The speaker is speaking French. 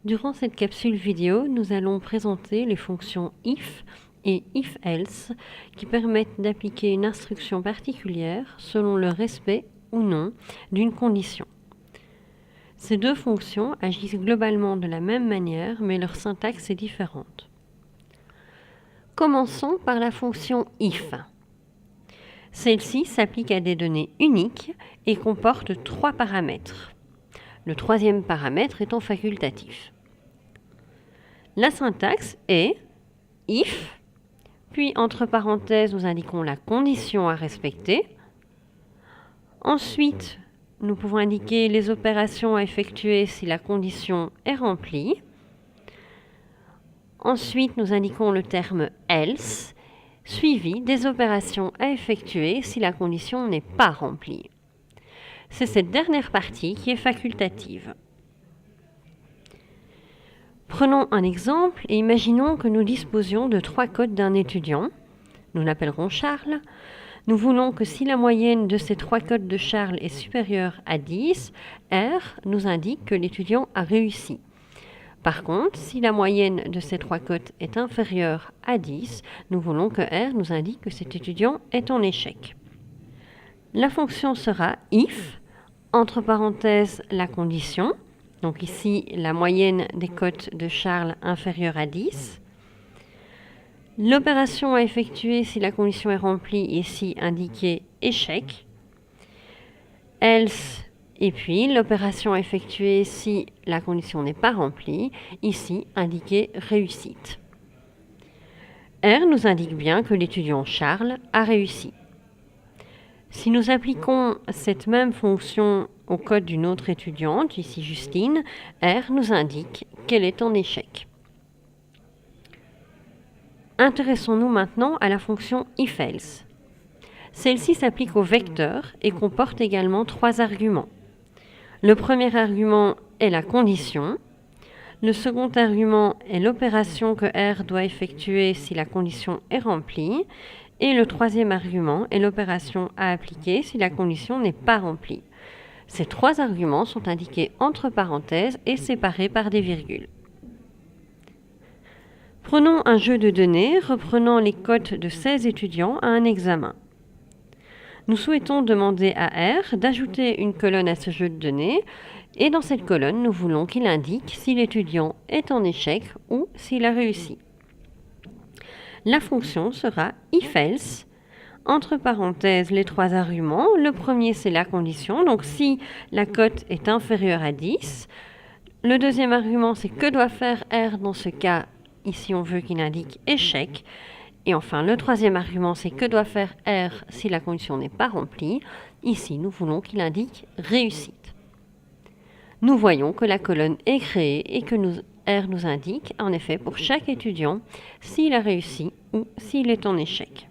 Durant cette capsule vidéo, nous allons présenter les fonctions if et if-else qui permettent d'appliquer une instruction particulière selon le respect ou non d'une condition. Ces deux fonctions agissent globalement de la même manière, mais leur syntaxe est différente. Commençons par la fonction if. Celle-ci s'applique à des données uniques et comporte 3 paramètres. Le troisième paramètre étant facultatif. La syntaxe est if, puis entre parenthèses nous indiquons la condition à respecter. Ensuite, nous pouvons indiquer les opérations à effectuer si la condition est remplie. Ensuite, nous indiquons le terme else, suivi des opérations à effectuer si la condition n'est pas remplie. C'est cette dernière partie qui est facultative. Prenons un exemple et imaginons que nous disposions de 3 codes d'un étudiant. Nous l'appellerons Charles. Nous voulons que si la moyenne de ces 3 codes de Charles est supérieure à 10, R nous indique que l'étudiant a réussi. Par contre, si la moyenne de ces 3 codes est inférieure à 10, nous voulons que R nous indique que cet étudiant est en échec. La fonction sera if, entre parenthèses la condition, donc ici la moyenne des cotes de Charles inférieure à 10. L'opération à effectuer si la condition est remplie, ici indiquée échec. Else, et puis l'opération à effectuer si la condition n'est pas remplie, ici indiquée réussite. R nous indique bien que l'étudiant Charles a réussi. Si nous appliquons cette même fonction au code d'une autre étudiante, ici Justine, R nous indique qu'elle est en échec. Intéressons-nous maintenant à la fonction if-else. Celle-ci s'applique au vecteur et comporte également 3 arguments. Le premier argument est la condition. Le second argument est l'opération que R doit effectuer si la condition est remplie. Et le troisième argument est l'opération à appliquer si la condition n'est pas remplie. Ces 3 arguments sont indiqués entre parenthèses et séparés par des virgules. Prenons un jeu de données reprenant les cotes de 16 étudiants à un examen. Nous souhaitons demander à R d'ajouter une colonne à ce jeu de données et dans cette colonne, nous voulons qu'il indique si l'étudiant est en échec ou s'il a réussi. La fonction sera if-else, entre parenthèses les 3 arguments. Le premier, c'est la condition, donc si la cote est inférieure à 10. Le deuxième argument, c'est que doit faire R dans ce cas. Ici, on veut qu'il indique échec. Et enfin, le troisième argument, c'est que doit faire R si la condition n'est pas remplie. Ici, nous voulons qu'il indique réussite. Nous voyons que la colonne est créée et que R nous indique, en effet, pour chaque étudiant, s'il a réussi ou s'il est en échec.